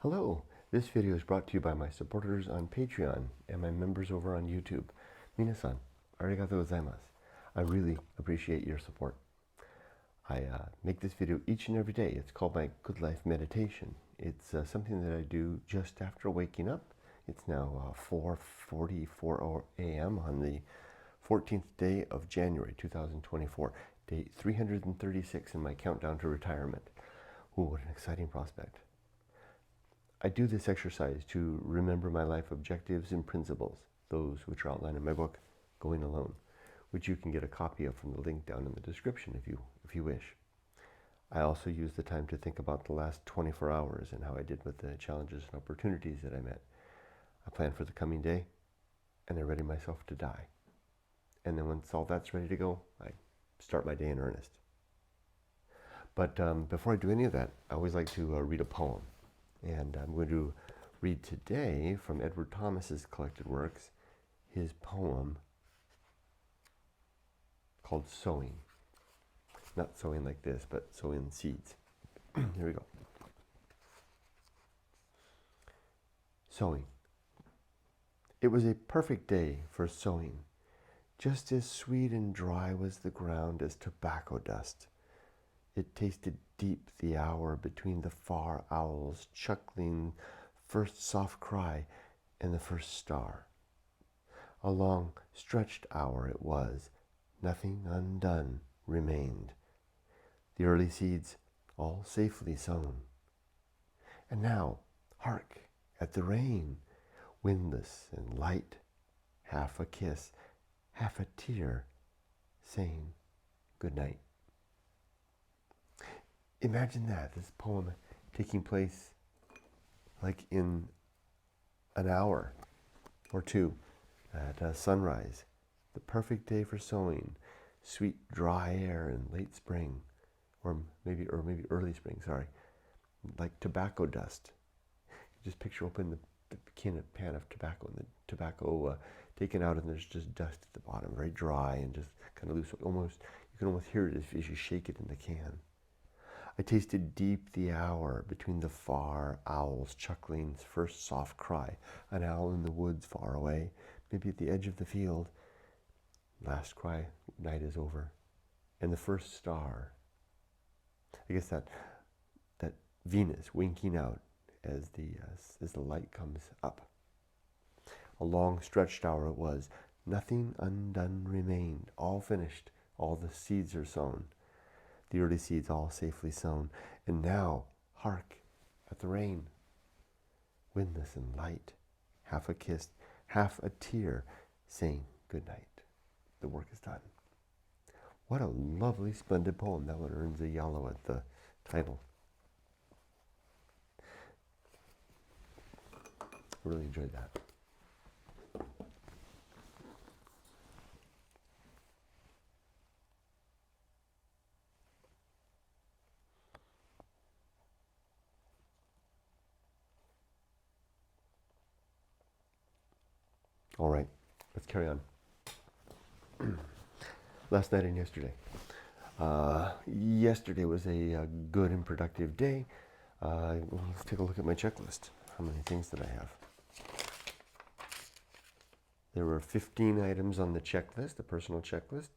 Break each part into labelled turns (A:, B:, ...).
A: Hello, this video is brought to you by my supporters on Patreon and my members over on YouTube. Minasan, arigatou gozaimasu. I really appreciate your support. I make this video each and every day. It's called my Good Life Meditation. It's something that I do just after waking up. It's now 4:44 a.m. on the 14th day of January 2024, day 336 in my countdown to retirement. Ooh, what an exciting prospect. I do this exercise to remember my life objectives and principles, those which are outlined in my book, Going Alone, which you can get a copy of from the link down in the description if you wish. I also use the time to think about the last 24 hours and how I did with the challenges and opportunities that I met. I plan for the coming day, and I ready myself to die. And then once all that's ready to go, I start my day in earnest. But before I do any of that, I always like to read a poem. And I'm going to read today from Edward Thomas's collected works, his poem called Sowing. Not sowing like this, but sowing seeds. Here we go. Sowing. It was a perfect day for sowing. Just as sweet and dry was the ground as tobacco dust. It tasted deep the hour between the far owls chuckling first soft cry and the first star. A long stretched hour it was, nothing undone remained. The early seeds all safely sown. And now, hark at the rain, windless and light, half a kiss, half a tear, saying good night. Imagine that, this poem taking place like in an hour or two at sunrise. The perfect day for sowing, sweet dry air in late spring, or maybe early spring, sorry, like tobacco dust. Just picture opening the pan of tobacco and the tobacco taken out, and there's just dust at the bottom, very dry and just kind of loose. Almost, you can almost hear it as you shake it in the can. I tasted deep the hour between the far owls chuckling's first soft cry, an owl in the woods far away, maybe at the edge of the field. Last cry, night is over, and the first star. I guess that Venus winking out as the light comes up. A long stretched hour it was, nothing undone remained, all finished, all the seeds are sown. The early seeds all safely sown, and now, hark at the rain. Windless and light, half a kiss, half a tear, saying good night. The work is done. What a lovely, splendid poem. That one earns a yellow at the title. I really enjoyed that. All right, let's carry on. Last night and yesterday. Yesterday was a good and productive day. Let's take a look at my checklist. How many things did I have? There were 15 items on the checklist, the personal checklist.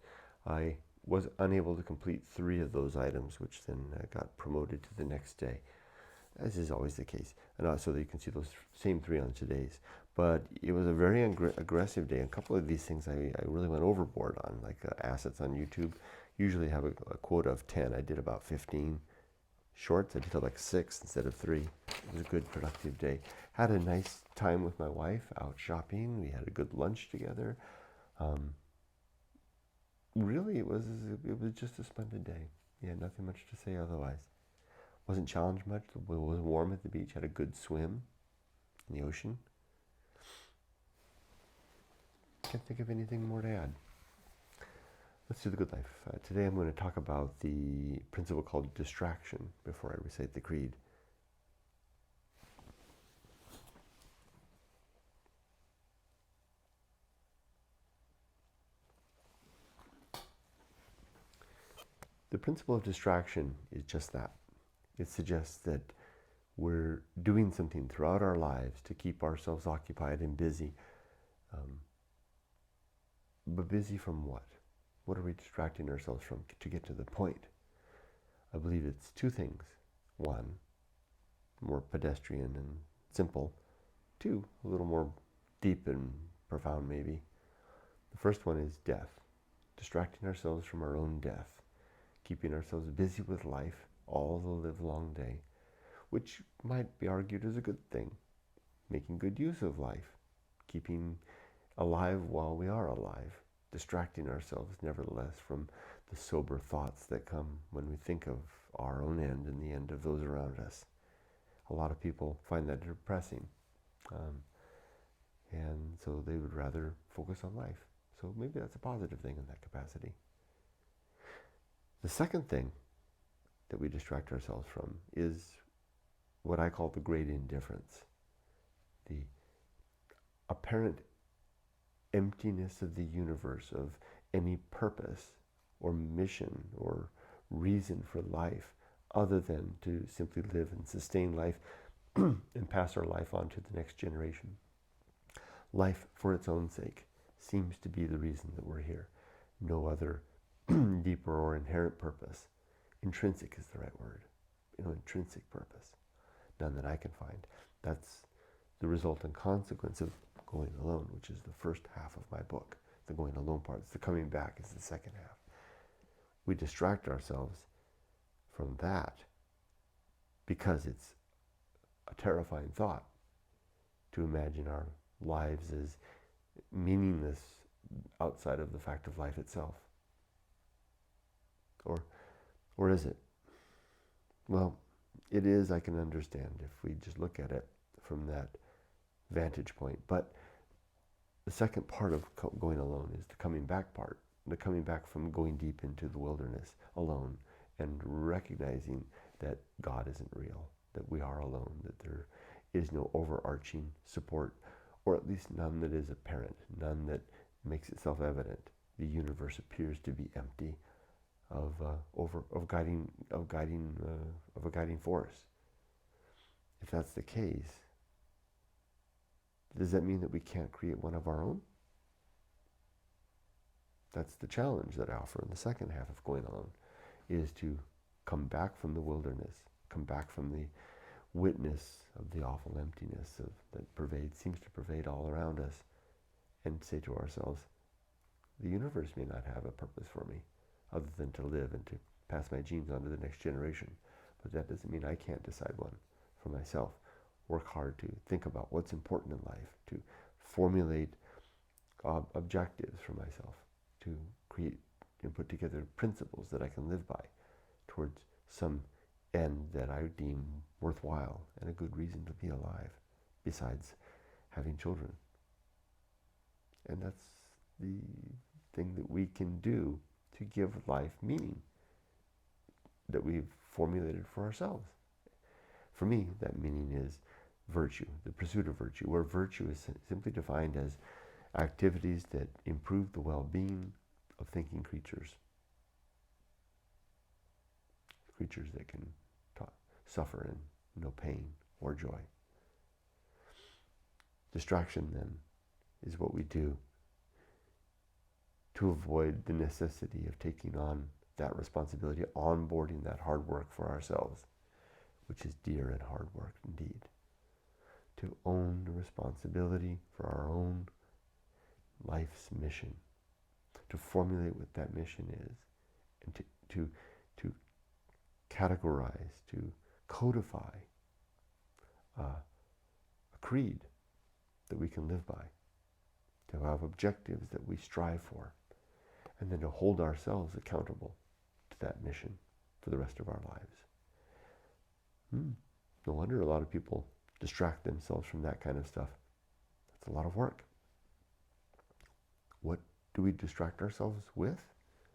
A: I was unable to complete 3 of those items, which then got promoted to the next day, as is always the case. And so that you can see those same 3 on today's. But it was a very aggressive day. A couple of these things I really went overboard on, like assets on YouTube. Usually have a quota of 10. I did about 15. Shorts, I did like 6 instead of 3. It was a good, productive day. Had a nice time with my wife out shopping. We had a good lunch together. Really, it was just a splendid day. Yeah, nothing much to say otherwise. Wasn't challenged much. It was warm at the beach. Had a good swim in the ocean. Can't think of anything more to add. Let's do the good life. Today I'm going to talk about the principle called distraction before I recite the creed. The principle of distraction is just that. It suggests that we're doing something throughout our lives to keep ourselves occupied and busy. But busy from what? What are we distracting ourselves from to get to the point? I believe it's two things. One, more pedestrian and simple. Two, a little more deep and profound maybe. The first one is death. Distracting ourselves from our own death. Keeping ourselves busy with life all the livelong day, which might be argued as a good thing. Making good use of life. Keeping alive while we are alive. Distracting ourselves, nevertheless, from the sober thoughts that come when we think of our own end and the end of those around us. A lot of people find that depressing. And so they would rather focus on life. So maybe that's a positive thing in that capacity. The second thing that we distract ourselves from is what I call the great indifference. The apparent emptiness of the universe, of any purpose or mission or reason for life other than to simply live and sustain life and pass our life on to the next generation. Life for its own sake seems to be the reason that we're here. No other deeper or inherent purpose. Intrinsic is the right word. Intrinsic purpose. None that I can find. That's the resultant consequence of going alone, which is the first half of my book. The going alone part. It's the coming back is the second half. We distract ourselves from that because it's a terrifying thought to imagine our lives as meaningless outside of the fact of life itself. Or is it? Well, it is, I can understand if we just look at it from that vantage point. But the second part of going alone is the coming back part. The coming back from going deep into the wilderness alone and recognizing that God isn't real, that we are alone, that there is no overarching support, or at least none that is apparent, none that makes itself evident. The universe appears to be empty of a guiding force. If that's the case, does that mean that we can't create one of our own? That's the challenge that I offer in the second half of Going Alone, is to come back from the wilderness, come back from the witness of the awful emptiness that seems to pervade all around us, and say to ourselves, the universe may not have a purpose for me other than to live and to pass my genes on to the next generation. But that doesn't mean I can't decide one for myself. Work hard to think about what's important in life, to formulate objectives for myself, to create and put together principles that I can live by towards some end that I deem worthwhile and a good reason to be alive, besides having children. And that's the thing that we can do to give life meaning that we've formulated for ourselves. For me, that meaning is virtue, the pursuit of virtue, where virtue is simply defined as activities that improve the well-being of thinking creatures. Creatures that can suffer in no pain or joy. Distraction, then, is what we do to avoid the necessity of taking on that responsibility, onboarding that hard work for ourselves, which is dear and hard work indeed. To own the responsibility for our own life's mission, to formulate what that mission is, and to categorize, to codify a creed that we can live by, to have objectives that we strive for, and then to hold ourselves accountable to that mission for the rest of our lives. No wonder a lot of people distract themselves from that kind of stuff. That's a lot of work. What do we distract ourselves with?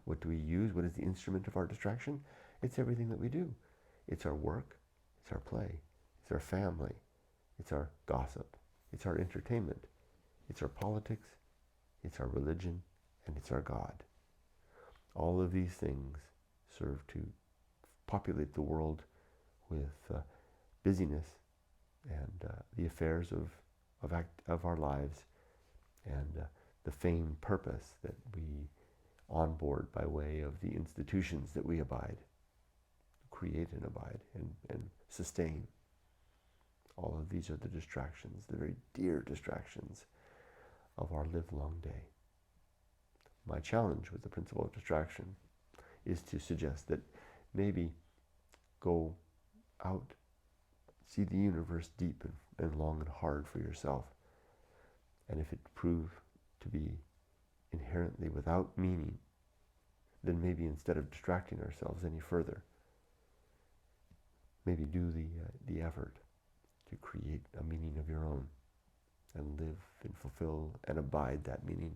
A: What do we use? What is the instrument of our distraction? It's everything that we do. It's our work, it's our play, it's our family, it's our gossip, it's our entertainment, it's our politics, it's our religion, and it's our God. All of these things serve to populate the world with busyness and the affairs of our lives and the feigned purpose that we onboard by way of the institutions that we create and abide and sustain. All of these are the distractions, the very dear distractions of our livelong day. My challenge with the principle of distraction is to suggest that maybe go out, see the universe deep and long and hard for yourself. And if it prove to be inherently without meaning, then maybe instead of distracting ourselves any further, maybe do the effort to create a meaning of your own and live and fulfill and abide that meaning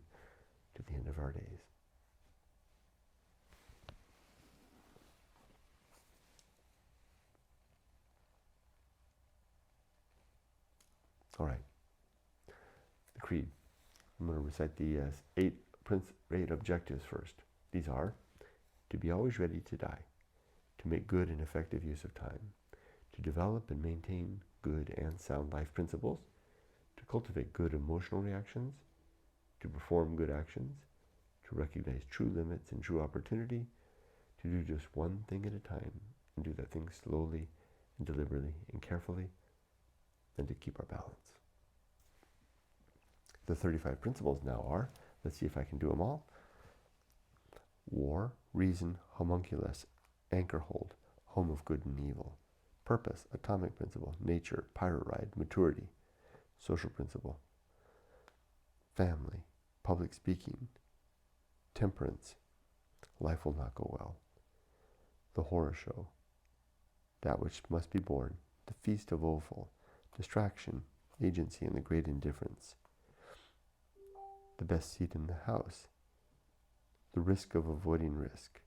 A: to the end of our days. All right. The creed. I'm going to recite the eight objectives first. These are to be always ready to die, to make good and effective use of time, to develop and maintain good and sound life principles, to cultivate good emotional reactions, to perform good actions, to recognize true limits and true opportunity, to do just one thing at a time, and do that thing slowly and deliberately and carefully, and to keep our balance. The 35 principles now are, let's see if I can do them all. War, reason, homunculus, anchor hold, home of good and evil. Purpose, atomic principle, nature, pirate ride, maturity, social principle. Family, public speaking, temperance, life will not go well. The horror show, that which must be born, the feast of woeful, distraction, agency, and the great indifference. The best seat in the house, the risk of avoiding risk.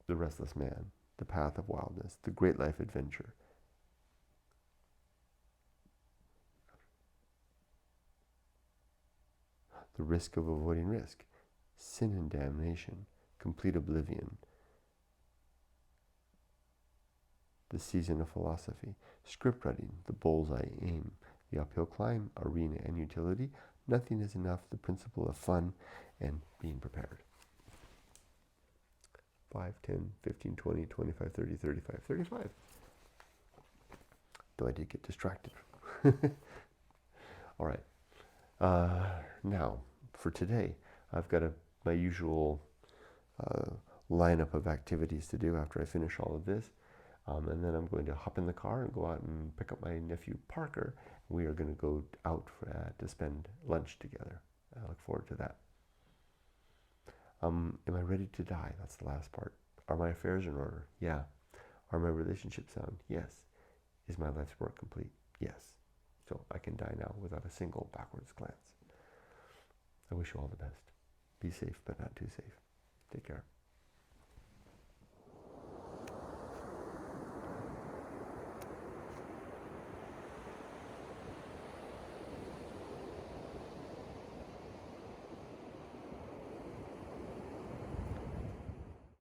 A: The restless man, the path of wildness, the great life adventure. The risk of avoiding risk, sin and damnation, complete oblivion. The season of philosophy, script writing, the bullseye aim, the uphill climb, arena and utility, nothing is enough, the principle of fun and being prepared. 5, 10, 15, 20, 25, 30, 35, 35. Though I did get distracted. All right. Now, for today, I've got my usual lineup of activities to do after I finish all of this. And then I'm going to hop in the car and go out and pick up my nephew Parker. We are going to go out to spend lunch together. I look forward to that. Am I ready to die? That's the last part. Are my affairs in order? Yeah. Are my relationships sound? Yes. Is my life's work complete? Yes. So I can die now without a single backwards glance. I wish you all the best. Be safe, but not too safe. Take care.